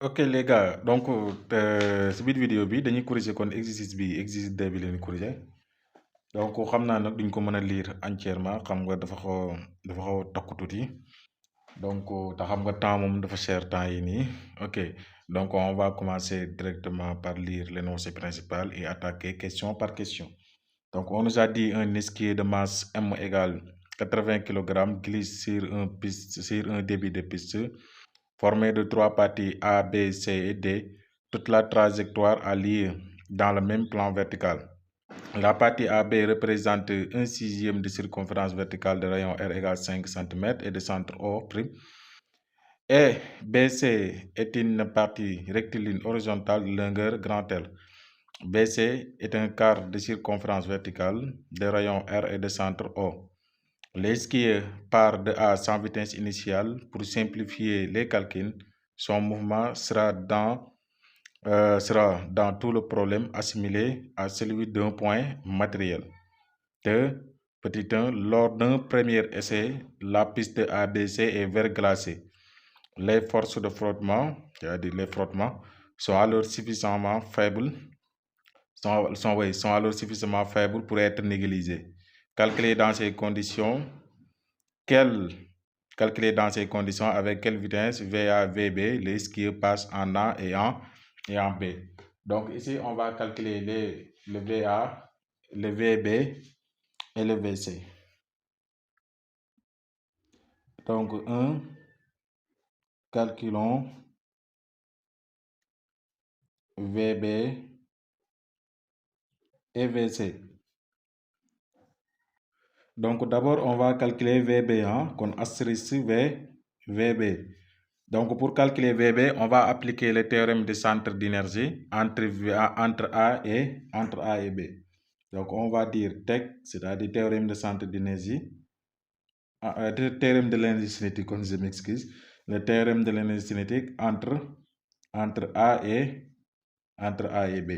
Ok les gars, donc si biir vidéo bi dañuy corriger kon exercice 2 bi leen corriger donc xam naa nag duñ ko mën a lire entièrement xam nga dafa xaw a takku tuuti donc te xam nga temps moom dafa cher temps yi nii ok donc on va commencer directement par lire l'énoncé principal et attaquer question par question. Donc on nous a dit un esquier de masse M égale 80 kg glisse sur un débit de piste formé de trois parties A, B, C et D. Toute la trajectoire a lieu dans le même plan vertical. La partie AB représente un sixième de circonférence verticale de rayon R égale 5 cm et de centre O'. Et BC est une partie rectiligne horizontale de longueur grand L. BC est un quart de circonférence verticale de rayon R et de centre O. L'esquier part de A sans vitesse initiale. Pour simplifier les calculs, son mouvement sera dans tout le problème assimilé à celui d'un point matériel. 2. Petit 1. Lors d'un premier essai, la piste de ABC est verglacée. Les forces de frottement, c'est-à-dire les frottements, sont alors suffisamment faibles pour être négligées. Calculer dans ces conditions avec quelle vitesse VA, VB, les skieurs passent en A et en B. Donc ici, on va calculer le VA, le VB et le VC. Donc 1, calculons VB et VC. Donc d'abord, on va calculer VB1, qu'on astérisque VB. Donc pour calculer VB, on va appliquer le théorème de centre d'énergie entre A et B. Donc on va dire TEC, c'est-à-dire théorème de centre d'énergie, théorème de l'énergie cinétique, je m'excuse, le théorème de l'énergie cinétique entre A et B.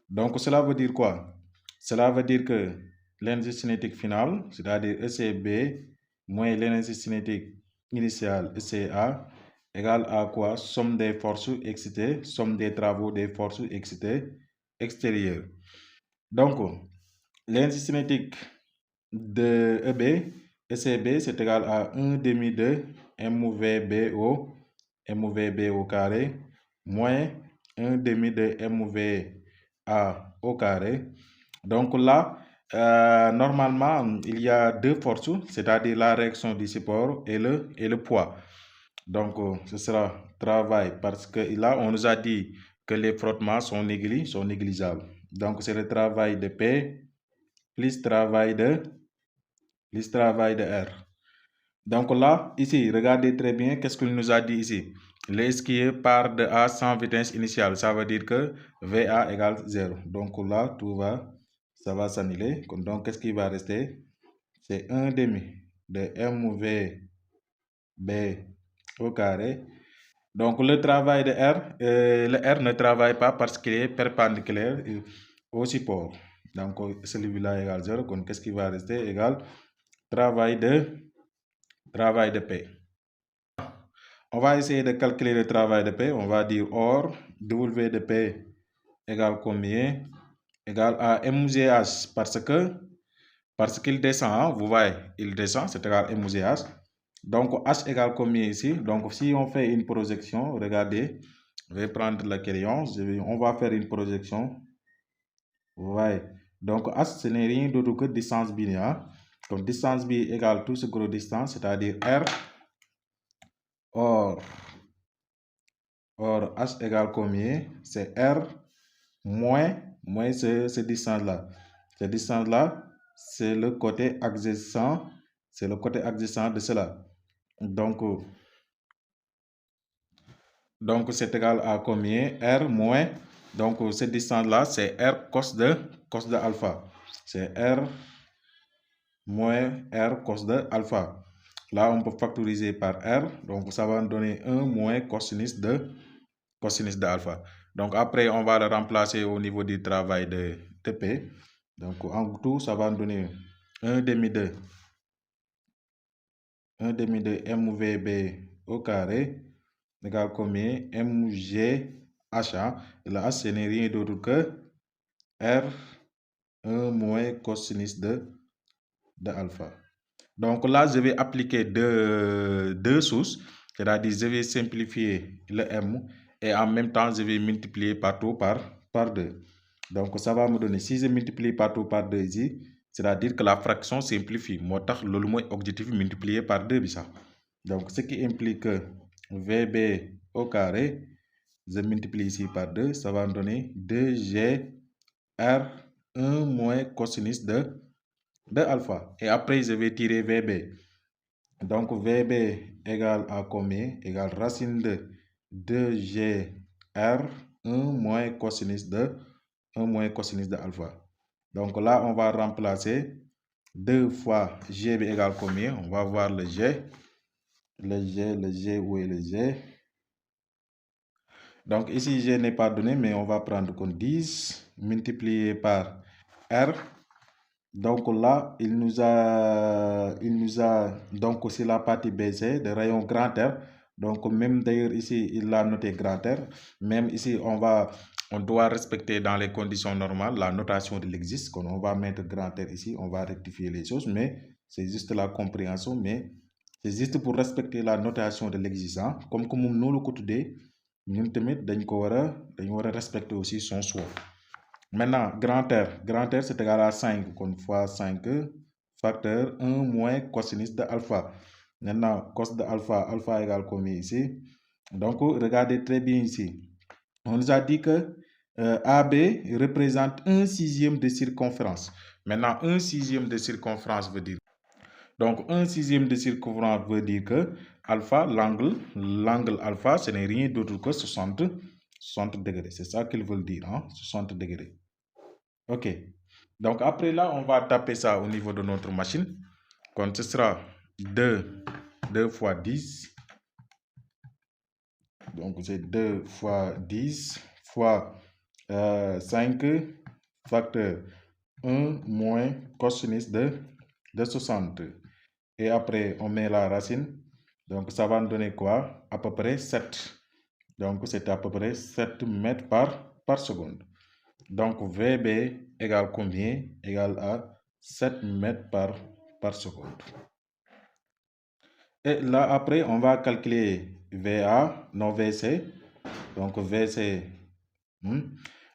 Donc cela veut dire quoi? Cela veut dire que l'énergie cinétique finale, c'est-à-dire ECB moins l'énergie cinétique initiale ECA égale à quoi? Somme des forces excitées, somme des travaux des forces excitées extérieures. Donc, l'énergie cinétique de ECB, c'est égal à 1 demi de MVB au carré, moins 1 demi de MVA au carré. Donc là, normalement, il y a deux forces, c'est-à-dire la réaction du support et le poids. Donc, ce sera travail parce que là, on nous a dit que les frottements sont négligeables. Donc, c'est le travail de P plus travail de R. Donc là, ici, regardez très bien, qu'est-ce qu'il nous a dit ici? L'esquier part de A sans vitesse initiale, ça veut dire que VA égale 0. Donc là, ça va s'annuler. Donc, qu'est-ce qui va rester? C'est 1 demi de MVB au carré. Donc le travail de R, le R ne travaille pas parce qu'il est perpendiculaire au support. Donc celui-là égale 0. Donc qu'est-ce qui va rester? Égal travail de P. On va essayer de calculer le travail de P. On va dire or W de P égale combien? Égale à MGH parce qu'il descend, hein, vous voyez, il descend, c'est égal à MGH. Donc H égale combien ici? Donc si on fait une projection, regardez, je vais prendre le crayon, on va faire une projection. Vous voyez, donc H ce n'est rien d'autre que distance linéaire. Donc distance B égale tout ce gros distance, c'est-à-dire R. Or H égale combien? C'est R moins ce distance-là. Cette distance-là, c'est le côté adjacent, de cela. Donc c'est égal à combien? R moins, donc cette distance-là, c'est R cos de alpha. C'est R moins R cos de alpha. Là, on peut factoriser par R, donc ça va nous donner 1 moins cosinus de alpha. Donc après, on va le remplacer au niveau du travail de P. Donc en tout, ça va nous donner 1 demi de MVB au carré égale combien? MGH. Et là, ce n'est rien d'autre que R1 moins cosinus de alpha. Donc là, je vais appliquer deux sources, c'est-à-dire je vais simplifier le M et en même temps, je vais multiplier partout par 2. Donc ça va me donner, si je multiplie partout par 2 ici, c'est-à-dire que la fraction simplifie. Moi, le moins objectif multiplié par 2. Donc ce qui implique que VB au carré, je multiplie ici par 2, ça va me donner 2G R1 moins cosinus de alpha. Et après, je vais tirer VB. Donc, VB égale à combien? Égale racine de 2G R1 moins cosinus de 1 moins cosinus de alpha. Donc là, on va remplacer 2 fois G égale combien? On va voir le G. Le G, où est le G? Donc ici, G n'est pas donné, mais on va prendre comme 10 multiplié par R. Donc là, il nous a, donc c'est la partie BC de rayon grand R. Donc même d'ailleurs ici, il a noté grand R. Même ici, on doit respecter dans les conditions normales la notation de l'existe. Quand on va mettre grand R ici, on va rectifier les choses, mais c'est juste la compréhension, mais c'est juste pour respecter la notation de l'existant. Comme nous le côté, nous devons respecter aussi son choix. Maintenant, grand R c'est égal à 5, donc fois 5 facteur 1 moins cosinus de alpha. Maintenant, cos de alpha égale combien ici? Donc, regardez très bien ici. On nous a dit que AB représente 1/6 de circonférence. Maintenant, 1/6 de circonférence veut dire. Donc, 1/6 de circonférence veut dire que alpha, l'angle alpha, ce n'est rien d'autre que 60 degrés. C'est ça qu'ils veulent dire, hein? 60 degrés. Ok. Donc, après là, on va taper ça au niveau de notre machine. Donc, ce sera 2 fois 10. Donc, c'est 2 fois 10 fois 5 facteur 1 moins cosinus de 60. Et après, on met la racine. Donc, ça va nous donner quoi? À peu près 7. Donc, c'est à peu près 7 mètres par seconde. Donc, VB égale combien? Égale à 7 mètres par seconde. Et là, après, on va calculer VA, non VC. Donc, VC.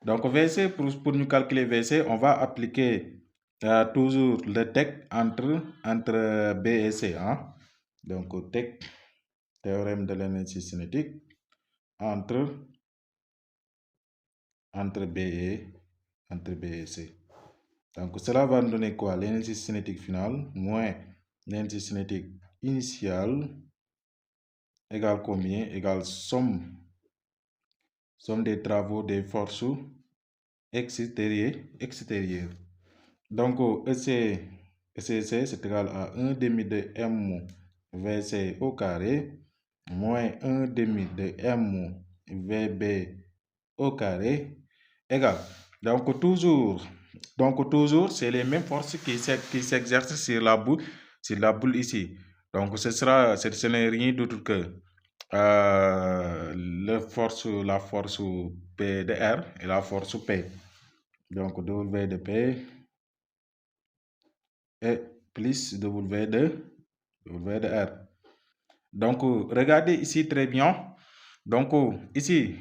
Donc, VC, pour nous calculer VC, on va appliquer toujours le TEC entre B et C. Hein? Donc, TEC, théorème de l'énergie cinétique, entre B et C. Donc, cela va nous donner quoi? L'énergie cinétique finale moins l'énergie cinétique initiale égale combien? Égale somme des travaux des forces extérieures. Donc, EC, c'est égal à 1 demi de M VC au carré moins 1 demi de M VB au carré égale. Donc, toujours, c'est les mêmes forces qui s'exercent sur la boule ici. Donc, ce n'est rien d'autre que la force P de R et la force P. Donc, W de P et plus W de R. Donc, regardez ici très bien. Donc, ici,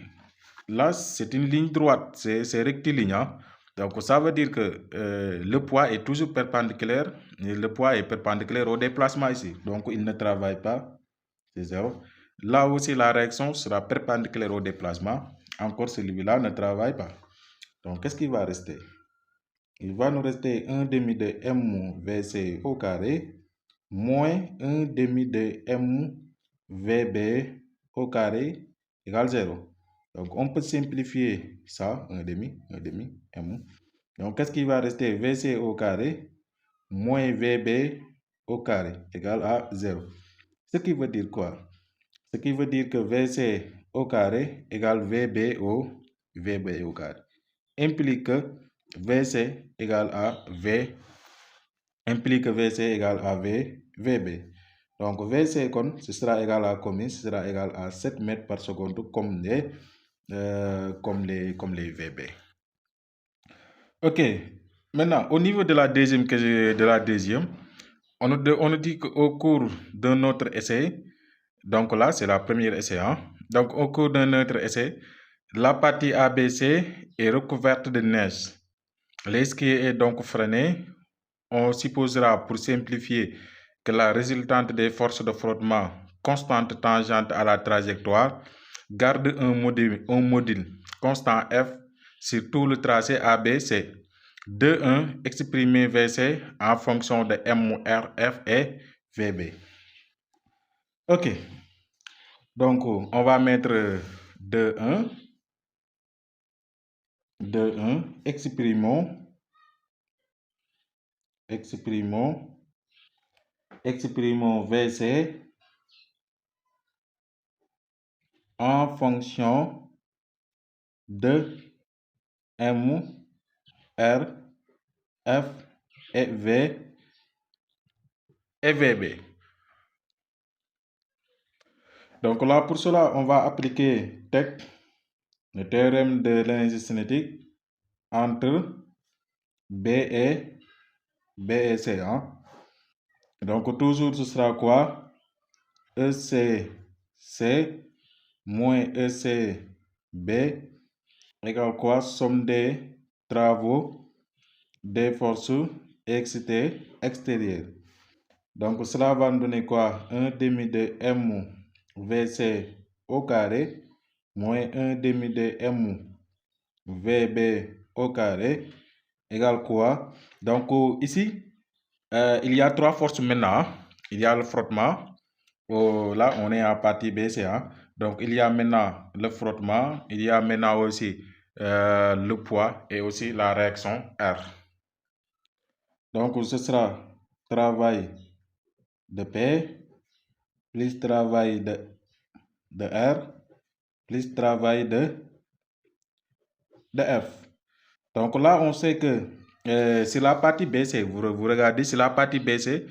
là, c'est une ligne droite, c'est rectiligne. Hein? Donc, ça veut dire que le poids est toujours perpendiculaire. Et le poids est perpendiculaire au déplacement ici. Donc, il ne travaille pas. C'est 0. Là aussi, la réaction sera perpendiculaire au déplacement. Encore celui-là ne travaille pas. Donc, qu'est-ce qui va rester? Il va nous rester 1 demi de M VC au carré moins 1 demi de M VB au carré égale 0. Donc, on peut simplifier ça, 1 demi, M. Donc, qu'est-ce qui va rester? VC au carré moins VB au carré égale à 0. Ce qui veut dire quoi? Ce qui veut dire que VC au carré égale VB au carré. Implique que VC égale à VB. Donc VC, ce sera égal à combien? Ce sera égal à 7 mètres par seconde comme les VB. Ok, maintenant au niveau de la deuxième, on nous dit qu'au cours d'un autre essai, donc là c'est la première essai, hein? Donc au cours d'un autre essai, la partie ABC est recouverte de neige. L'escalier est donc freiné. On supposera, pour simplifier, que la résultante des forces de frottement constante tangente à la trajectoire garde un module constant F sur tout le tracé ABC. 2,1 exprimer VC en fonction de M, R, F et VB. Ok, donc on va mettre 2,1. Exprimons VC en fonction de M, R, F et VB. Donc là, pour cela, on va appliquer le théorème de l'énergie cinétique entre B et C. Hein? Donc toujours, ce sera quoi? ECC moins ECB égale quoi? Somme des travaux des forces extérieures. Donc cela va nous donner quoi? 1 demi de M VC au carré moins 1 demi de M VB au carré égale quoi? Donc ici, il y a 3 forces maintenant. Il y a le frottement. Là, on est en partie BC. Hein? Donc, il y a maintenant le frottement. Il y a maintenant aussi le poids et aussi la réaction R. Donc, ce sera travail de P plus travail de R plus travail de F. Donc là, on sait que c'est la partie BC. Vous regardez, c'est la partie BC.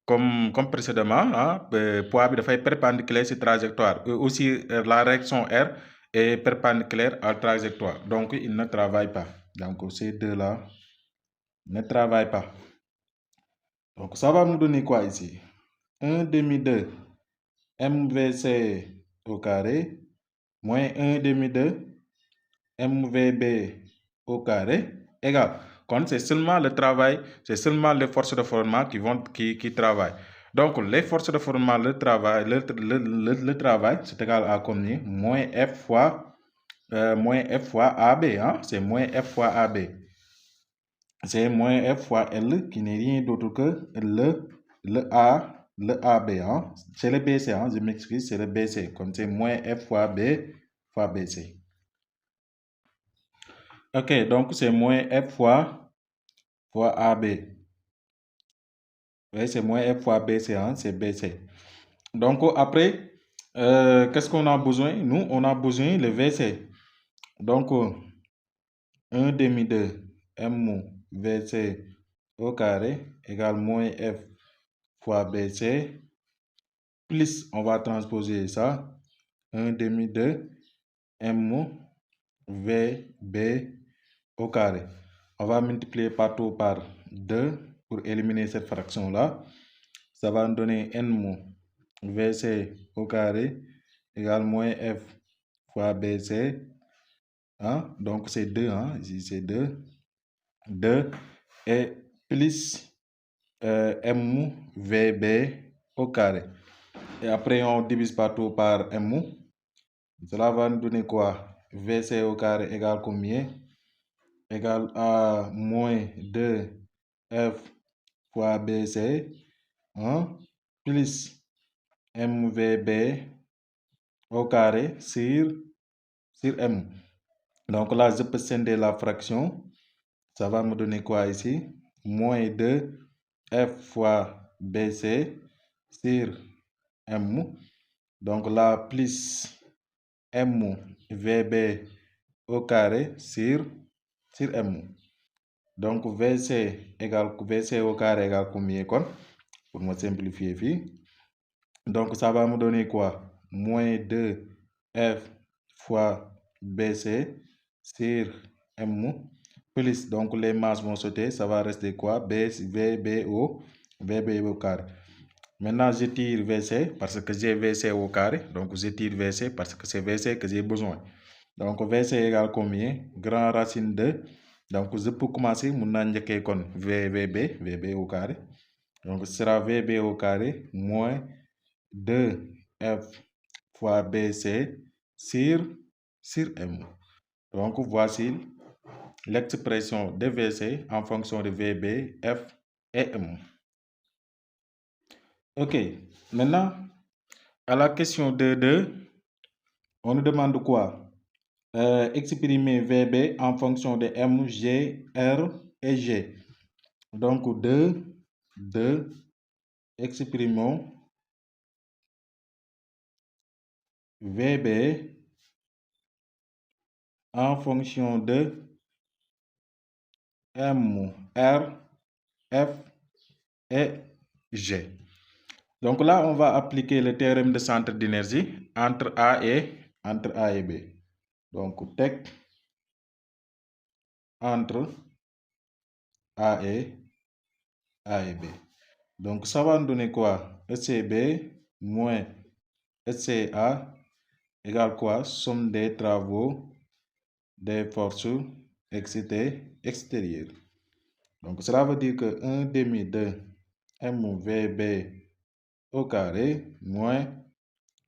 Comme précédemment, hein, poids bi dafay perpendiculaire sur trajectoire. Et aussi, la réaction R est perpendiculaire à la trajectoire. Donc, il ne travaille pas. Donc, ces deux-là ne travaillent pas. Donc, ça va nous donner quoi ici? 1 demi de MVC au carré moins 1 demi de MVB au carré égale. Quand c'est seulement le travail, c'est seulement les forces de frottement qui travaillent. Donc, les forces de frottement, le travail, c'est égal à combien? Moins F fois AB. Hein? C'est moins F fois AB. C'est moins F fois L qui n'est rien d'autre que le AB. Hein? C'est le BC. Hein? Je m'excuse, c'est le BC. Comme c'est moins F fois B fois BC. Ok, donc c'est moins F fois AB. Oui, c'est moins F fois BC, hein, c'est BC. Donc après, qu'est-ce qu'on a besoin? Nous, on a besoin le VC. Donc, 1 demi de M VC au carré égale moins F fois BC. Plus, on va transposer ça. 1 demi de M VB au carré. On va multiplier partout par 2 pour éliminer cette fraction-là. Ça va nous donner N VC au carré égale moins F fois BC. Hein? Donc c'est 2. Hein? Ici c'est 2. 2 et plus M VB au carré. Et après on divise partout par M. Cela va nous donner quoi? VC au carré égale combien? Égale à moins 2 F fois BC, hein, plus MVB au carré sur M. Donc là, je peux scinder la fraction. Ça va me donner quoi ici? Moins 2 F fois BC sur M. Donc là, plus MVB au carré sur M. Donc VC au carré égale combien? Pour me simplifier ici. Donc, ça va me donner quoi? Moins 2F fois BC sur M plus, donc les masses vont sauter, ça va rester quoi? VB au carré. Maintenant, je tire VC parce que j'ai VC au carré. Donc, je tire VC parce que c'est VC que j'ai besoin. Donc, VC égale combien? Grand racine de. Donc, je peux commencer, mon kon VB au carré. Donc, ce sera VB au carré moins 2F fois BC sur M. Donc, voici l'expression de VC en fonction de VB, F et M. Ok, maintenant, à la question 2, on nous demande quoi? Exprimer VB en fonction de M, G, R et G. Donc, 2, exprimons VB en fonction de M, R, F et G. Donc là, on va appliquer le théorème de centre d'énergie entre A et B. Donc, TEC entre A et B. Donc, ça va nous donner quoi? ECB moins ECA égale quoi? Somme des travaux des forces excitées extérieures. Donc, cela veut dire que 1 demi de MVB au carré moins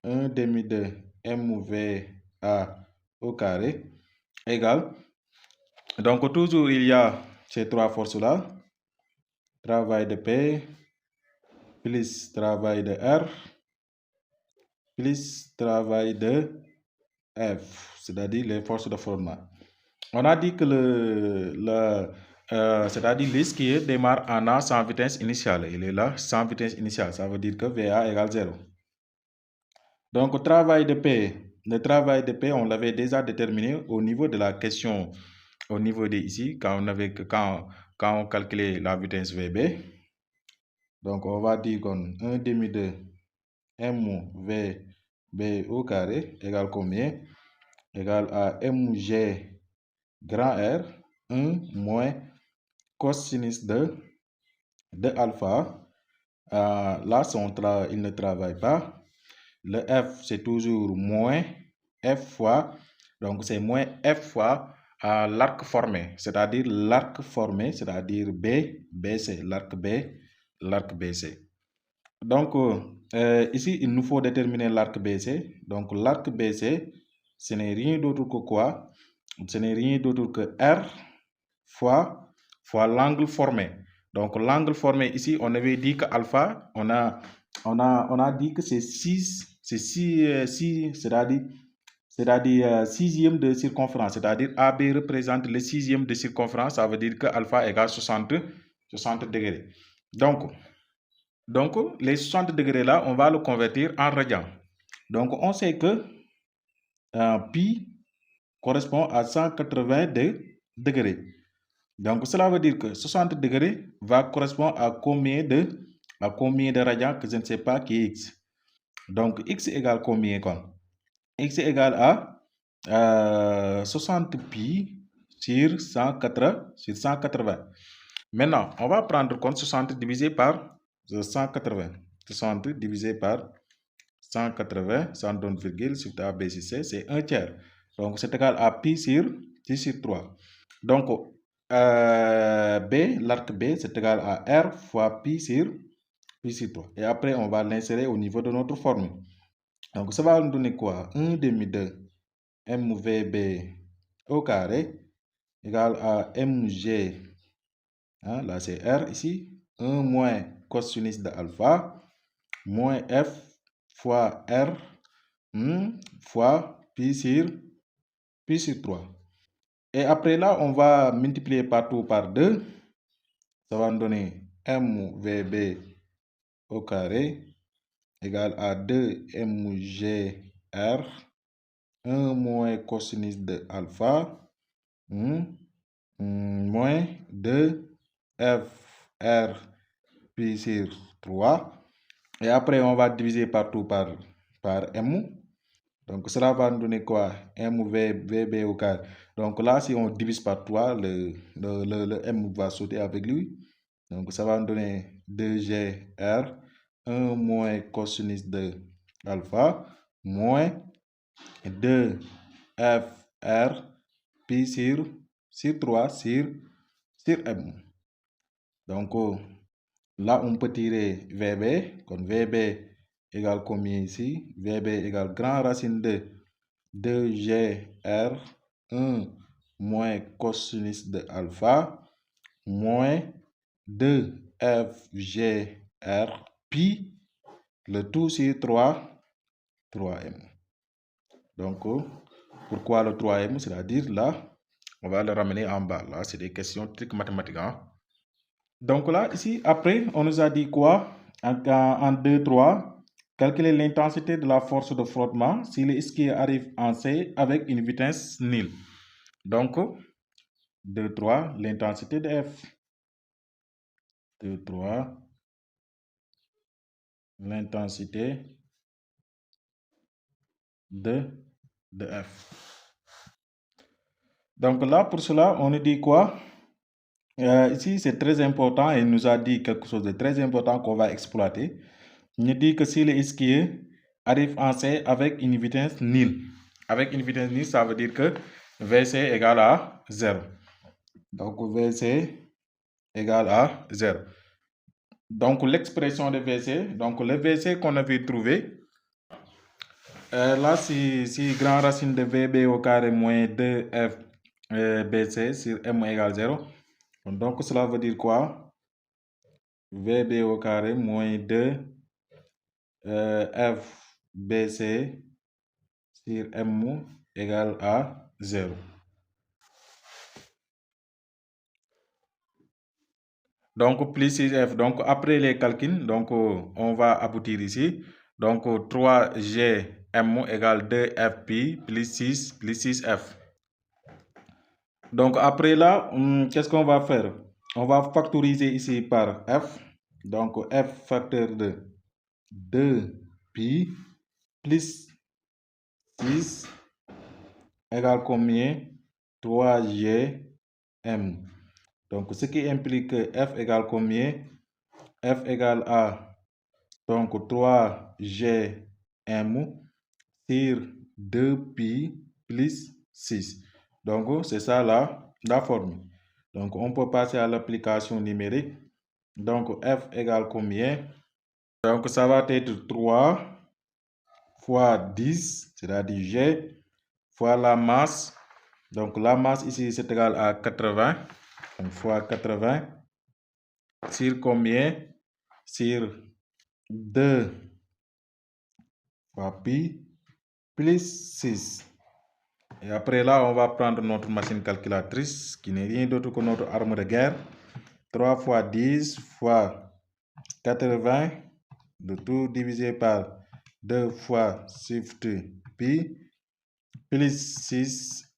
1 demi de MVA au carré égale. Donc, toujours il y a ces trois forces-là. Travail de P plus travail de R plus travail de F, c'est-à-dire les forces de frottement. On a dit que c'est-à-dire l'esquier démarre en A sans vitesse initiale. Il est là sans vitesse initiale. Ça veut dire que VA égale 0. Donc, le travail de P, on l'avait déjà déterminé au niveau de la question, au niveau de ici, quand on calculait la vitesse VB. Donc, on va dire qu'on 1 demi de MVB au carré égale combien? Égale à MG grand R 1 moins cosinus de alpha. Là, il ne travaille pas. Le F, c'est toujours moins F fois. Donc, c'est moins F fois l'arc formé. C'est-à-dire l'arc formé, c'est-à-dire BC. L'arc BC. Donc, ici, il nous faut déterminer l'arc BC. Donc, l'arc BC, ce n'est rien d'autre que quoi? Ce n'est rien d'autre que R fois l'angle formé. Donc, l'angle formé ici, on avait dit que alpha, on a dit que c'est 6, c'est-à-dire sixième de circonférence. C'est-à-dire AB représente le sixième de circonférence. Ça veut dire que alpha égale 60 degrés. Donc, les 60 degrés là, on va le convertir en radians. Donc, on sait que pi correspond à 180 degrés. Donc, cela veut dire que 60 degrés va correspondre à combien de radians que je ne sais pas qui est x. Donc, x égale combien quoi? X égale à 60 pi sur 180. Maintenant, on va prendre compte 60 divisé par 180. 60 divisé par 180, ça donne virgule, sur A, B, C, c'est 1 tiers. Donc, c'est égal à pi sur 3. Donc, l'arc B, c'est égal à R fois pi sur 3. Et après, on va l'insérer au niveau de notre formule. Donc, ça va nous donner quoi? 1 demi de MVB au carré égale à MG, là c'est R ici, 1 moins cosinus de alpha, moins F fois R fois pi sur 3. Et après là, on va multiplier partout par 2. Ça va nous donner MVB au carré égale à 2 MGR, 1 moins cosinus de alpha, moins 2 FR pi sur 3 Et après, on va diviser partout par M. Donc, cela va nous donner quoi? MVB au carré. Donc là, si on divise par 3, le M va sauter avec lui. Donc, ça va nous donner 2GR, 1 moins cosinus de alpha, moins 2FR, pi sur 3 sur M. Donc, là, on peut tirer VB. Donc, VB égale combien ici? VB égale grand racine de 2GR, 1 moins cosinus de alpha, moins 2FGR pi, le tout sur 3M. Donc, pourquoi le 3M? C'est-à-dire là, on va le ramener en bas. Là, c'est des questions triques mathématiques. Hein? Donc là, ici, après, on nous a dit quoi? En 2, 3, calculer l'intensité de la force de frottement si le skier arrive en C avec une vitesse nulle. Donc, 2, 3, l'intensité de F. 2, 3, l'intensité de F. Donc là, pour cela, on nous dit quoi? Ici, c'est très important et il nous a dit quelque chose de très important qu'on va exploiter. Il nous dit que si le skier arrive en C avec une vitesse nulle. Avec une vitesse nulle, ça veut dire que VC égale à 0. Donc, VC égale à 0. Donc, l'expression de VC, donc le VC qu'on avait trouvé, là, si grand racine de VB au carré moins 2F BC sur M égale 0. Donc, cela veut dire quoi? VB au carré moins 2 FBC sur M égale à 0. Donc, plus 6F. Donc, après les calculs, donc, on va aboutir ici. Donc, 3GM égale 2FP plus 6F. Donc, après là, qu'est-ce qu'on va faire? On va factoriser ici par F. Donc, F facteur de 2pi plus 6 égale combien? 3GM. Donc, ce qui implique que F égale combien? F égale à donc 3GM sur 2pi plus 6. Donc, c'est ça la formule. Donc, on peut passer à l'application numérique. Donc, F égale combien? Donc, ça va être 3 fois 10, c'est-à-dire G, fois la masse. Donc, la masse ici, c'est égal à 80. Donc, fois 80. Sur combien? Sur 2 fois pi plus 6. Et après là, on va prendre notre machine calculatrice, qui n'est rien d'autre que notre arme de guerre. 3 fois 10 fois 80, le tout divisé par 2 fois shift pi plus 6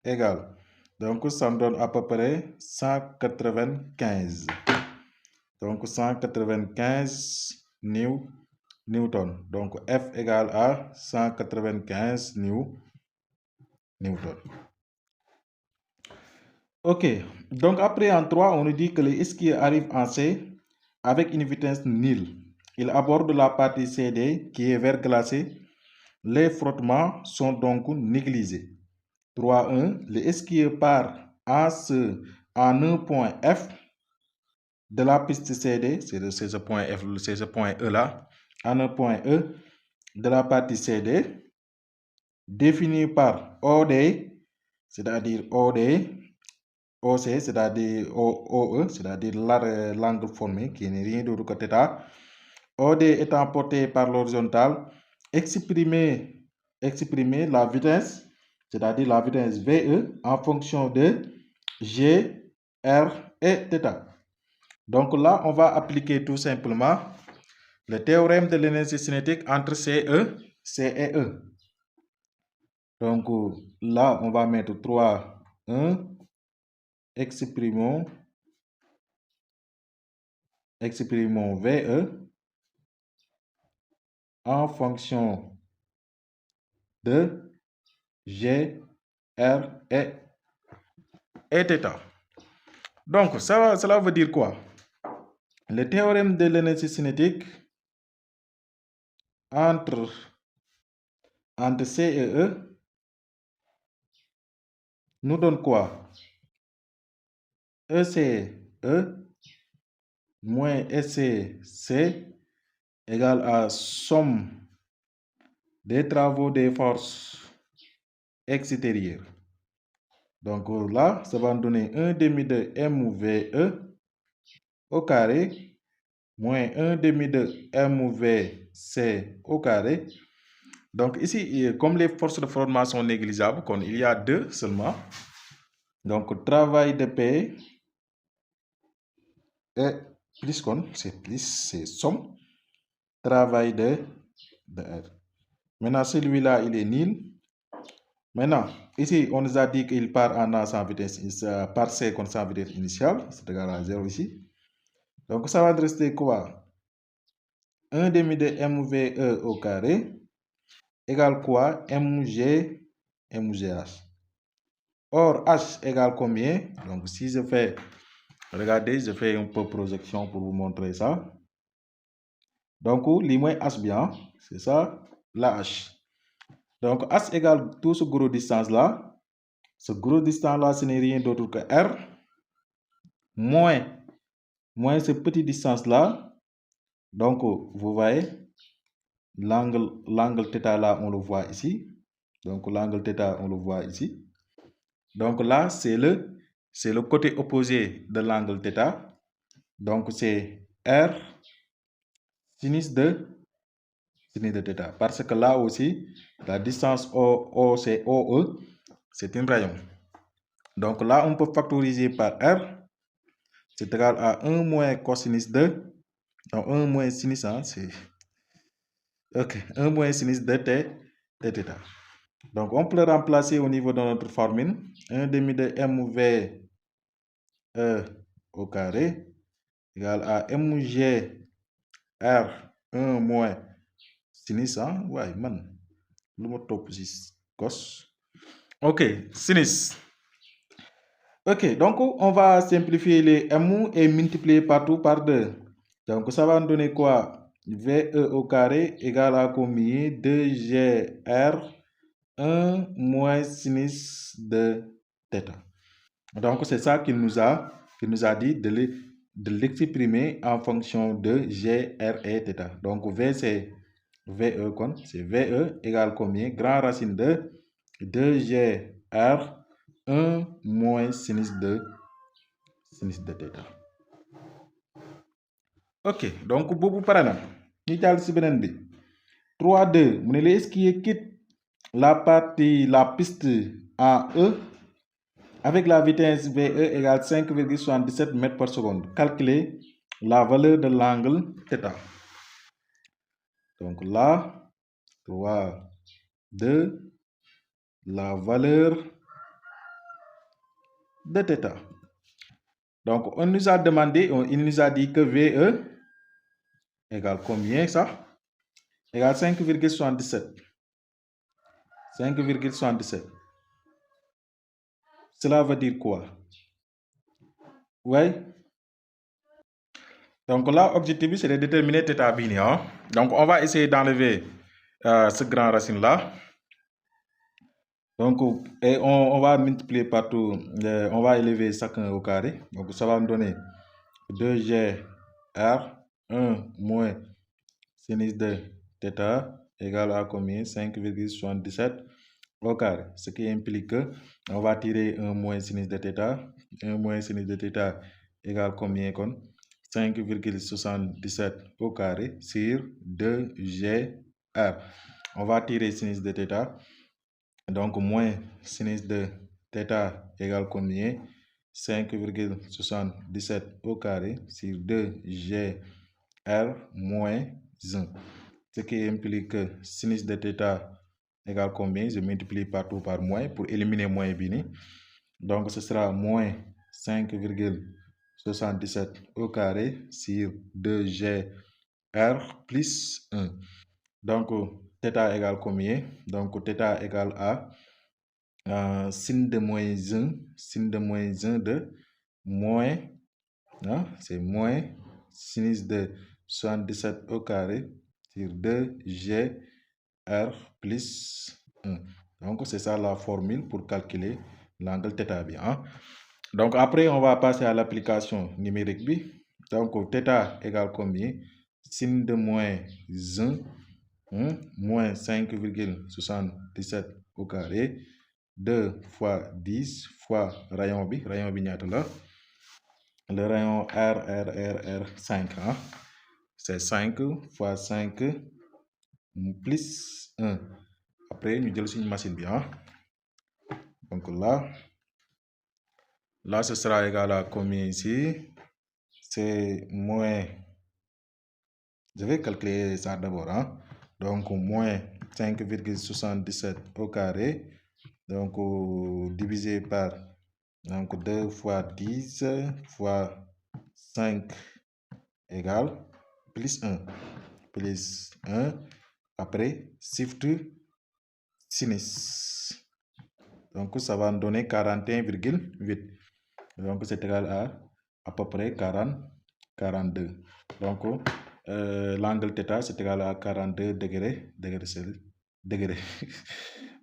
égale. Donc, ça me donne à peu près 195. Donc, 195 newton. Donc, F égale à 195 newton. Ok. Donc, après en 3, on nous dit que le skieur arrive en C avec une vitesse nulle. Il aborde la partie CD qui est verglacée. Les frottements sont donc négligés. 3.1. Le skieur part en un point F de la piste CD, c'est ce point F, c'est ce point E là, en un point E de la partie CD, défini par OD, c'est-à-dire OD, OC, c'est-à-dire OE, c'est-à-dire l'angle formé, qui n'est rien d'autre que θ. OD étant porté par l'horizontale, exprimer la vitesse, c'est-à-dire la vitesse VE, en fonction de G, R et θ. Donc là, on va appliquer tout simplement le théorème de l'énergie cinétique entre C et E. Donc là, on va mettre 3, 1, exprimons VE en fonction de G, R et θ. Donc, cela veut dire quoi? Le théorème de l'énergie cinétique entre C et E nous donne quoi? ECE moins ECC égale à somme des travaux des forces extérieures. Donc là, ça va nous donner 1 demi de MVE au carré moins 1 demi de MVC au carré. Donc ici, comme les forces de frottement sont négligeables, il y a 2 seulement. Donc travail de P est plus c'est somme travail de R. Maintenant, celui-là, il est nul. Maintenant, ici, on nous a dit qu'il part en A sans vitesse, par C sans vitesse initiale, c'est égal à 0 ici. Donc, ça va rester quoi? 1 demi de MVE au carré égale quoi? MGH. Or, H égale combien? Donc, si je fais, regardez, je fais un peu projection pour vous montrer ça. Donc, les moins H bien, c'est ça, la H. Donc, H égale tout ce gros distance-là. Ce gros distance-là, ce n'est rien d'autre que R, moins ce petit distance-là. Donc, vous voyez, l'angle θ là, on le voit ici. Donc, l'angle θ, on le voit ici. Donc là, c'est le côté opposé de l'angle θ. Donc, c'est R sinus de θ. Parce que là aussi, la distance OE, c'est un rayon. Donc là, on peut factoriser par R. C'est égal à 1 moins cosinus de... Non, 1 moins sinus, hein, c'est... Ok, 1 moins sinus de θ. Donc, on peut le remplacer au niveau de notre formule. 1 demi de MV au carré égale à MG R 1 moins sinus, hein? Ouais, man. Le mot top cos. Ok, sinus. Ok, donc on va simplifier les M et multiplier partout par 2. Donc ça va nous donner quoi? VE au carré égale à combien? 2GR 1 moins sinus de θ. Donc c'est ça qu'il nous a dit de l'exprimer en fonction de G, R et θ. Donc V c'est VE, c'est VE égale combien? Grand racine de 2GR 1 moins sinus de θ. Ok, donc boobu pare na ñu jàll si beneen bi 3-2 mu ne la esquier quitte la piste en E avec la vitesse VE égale 5,77 mètres par seconde. Calculer la valeur de l'angle θ. Donc là, 3, 2, la valeur de θ. Donc, on nous a demandé, il nous a dit que VE égale combien ça? Égale 5,77. 5,77. Cela veut dire quoi? Oui. Donc là, l'objectif, c'est de déterminer θ bini. Hein? Donc, on va essayer d'enlever ce grand racine-là. Donc, et on va multiplier partout, on va élever chacun au carré. Donc, ça va me donner 2GR 1 moins sinus de θ égale à combien? 5,77 au carré. Ce qui implique que on va tirer 1 moins sinus de θ. 1 moins sinus de θ égale combien? 5,77 au carré sur 2GR. On va tirer sinus de θ. Donc, moins sinus de θ égale combien? 5,77 au carré sur 2GR moins 1. Ce qui implique que sinus de θ égale combien? Je multiplie partout par moins pour éliminer moins bini. Donc, ce sera moins 5,77 au carré sur 2GR plus 1. Donc, θ égale combien? Donc, θ égale à sin de moins 1, sin de moins 1 de moins, hein, c'est moins sinus de 77 au carré sur 2 GR plus 1. Donc, c'est ça la formule pour calculer l'angle θ bien. Hein? Donc, après, on va passer à l'application numérique B. Donc, θ égale combien? Sin de moins 1, moins 5,77 au carré, 2 fois 10 fois rayon B ñaata la? Le rayon R, 5. Hein? C'est 5 fois 5 plus 1. Après, nous avons une machine bien. Donc là, ce sera égal à combien ici? C'est moins, je vais calculer ça d'abord. Hein? Donc, moins 5,77 au carré. Donc, divisé par donc 2 fois 10 fois 5 égale plus 1. Plus 1. Après, shift sinus. Donc, ça va nous donner 41,8. Donc, c'est égal à peu près 42. Donc, l'angle θ, c'est égal à 42 degrés Celsius. Degrés.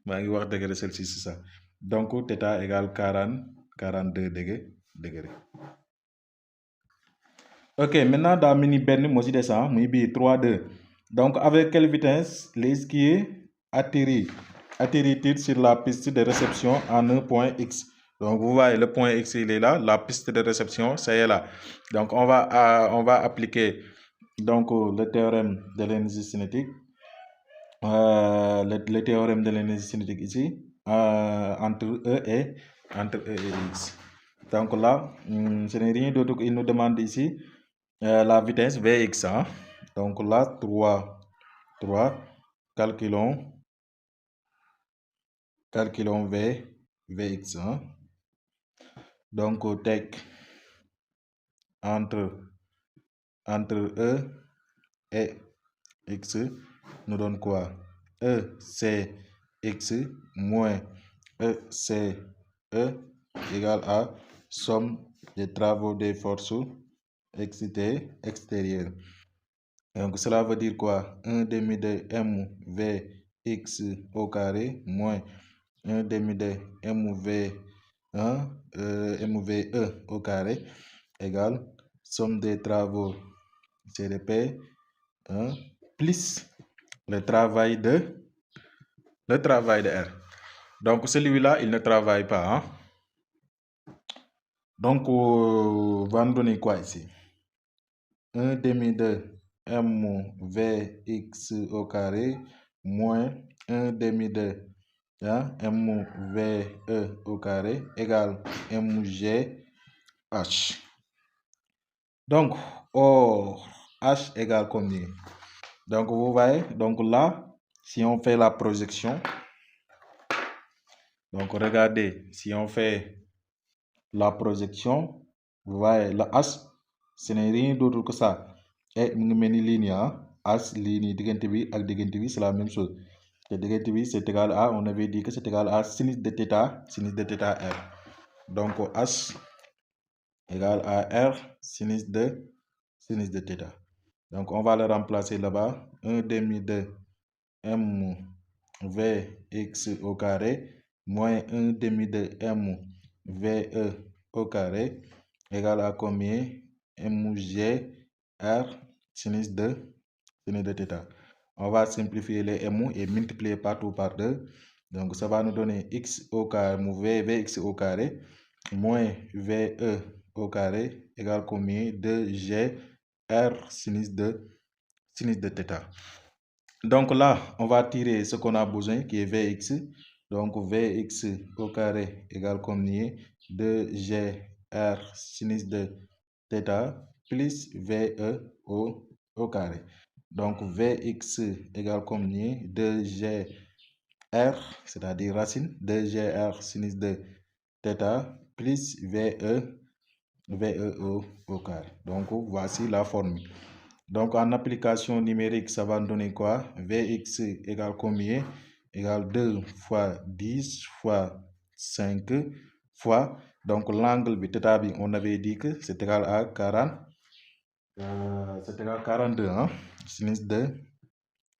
Degrés Celsius, c'est ça. Donc, θ égale 42 degrés. Ok, maintenant, dans mini ben, moi, je descends, moi, 3, 2. Donc, avec quelle vitesse l'esquier atterrit-il sur la piste de réception en un point X? Donc, vous voyez, le point X, il est là. La piste de réception, ça y est là. Donc, on va appliquer donc, le théorème de l'énergie cinétique. Le théorème de l'énergie cinétique ici, entre E et X. Donc là, ce n'est rien d'autre qu'il nous demande ici la vitesse Vx. Hein? Donc là, 3. Calculons Vx. Hein? Donc, tech entre E et X nous donne quoi? E, c'est X moins E, c'est E égale à somme des travaux des forces extérieures. Donc, cela veut dire quoi? 1 demi de mvx au carré moins 1 demi de mve au carré égale somme des travaux CDP plus le travail de R. Donc, celui-là, il ne travaille pas. Hein? Donc, on va nous donner quoi ici? 1 demi de mvx au carré moins 1 demi de mve au carré égale mgh. Donc, h égale combien? Donc, vous voyez, donc là, si on fait la projection, donc regardez, si on fait la projection, vous voyez, la h, ce n'est rien d'autre que ça. Et mu ngi mel ni ligne h ligne diggante bi ak diggante bi c'est la même chose. Et diggante bi c'est égal à, on avait dit que c'est égal à sinus de θ r. Donc h égale à r sinus de θ. Donc on va le remplacer là-bas. 1 demi de mvx au carré moins 1 demi de mve au carré égale à combien? mg r sinus de θ. On va simplifier les m et multiplier partout par 2. Donc ça va nous donner x au carré, vx au carré moins ve au carré égale combien? 2g r sinus de θ. Donc là, on va tirer ce qu'on a besoin qui est Vx. Donc Vx au carré égale combien? 2g r sinus de θ plus Ve au carré. Donc Vx égale combien? 2g r, c'est-à-dire racine 2g r sinus de θ plus Ve au carré. Donc voici la formule. Donc en application numérique, ça va donner quoi? Vx égale combien? Égale 2 fois 10 fois 5 fois. Donc l'angle θ, on avait dit que c'est égal à 40. C'est égal à 42. Hein? Sinus de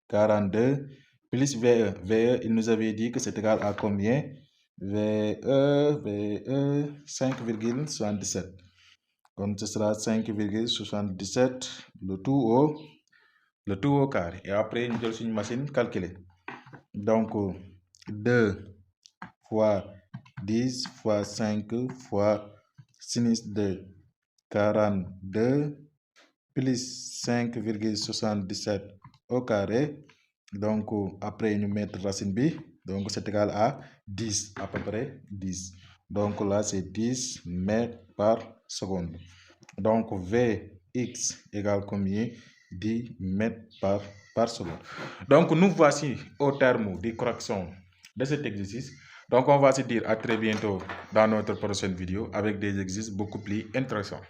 42 plus VE. VE, il nous avait dit que c'est égal à combien? VE 5,77. Donc ce sera 5,77 le tout au carré. Et après, nous allons une machine calculer. Donc 2 fois 10 fois 5 fois sinus de 42 plus 5,77 au carré. Donc après, nous mettons racine B. Donc c'est égal à 10, à peu près 10. Donc là, c'est 10 mètres par seconde. Donc Vx égale combien? 10 mètres par seconde. Donc nous voici au terme des corrections de cet exercice. Donc on va se dire à très bientôt dans notre prochaine vidéo avec des exercices beaucoup plus intéressants.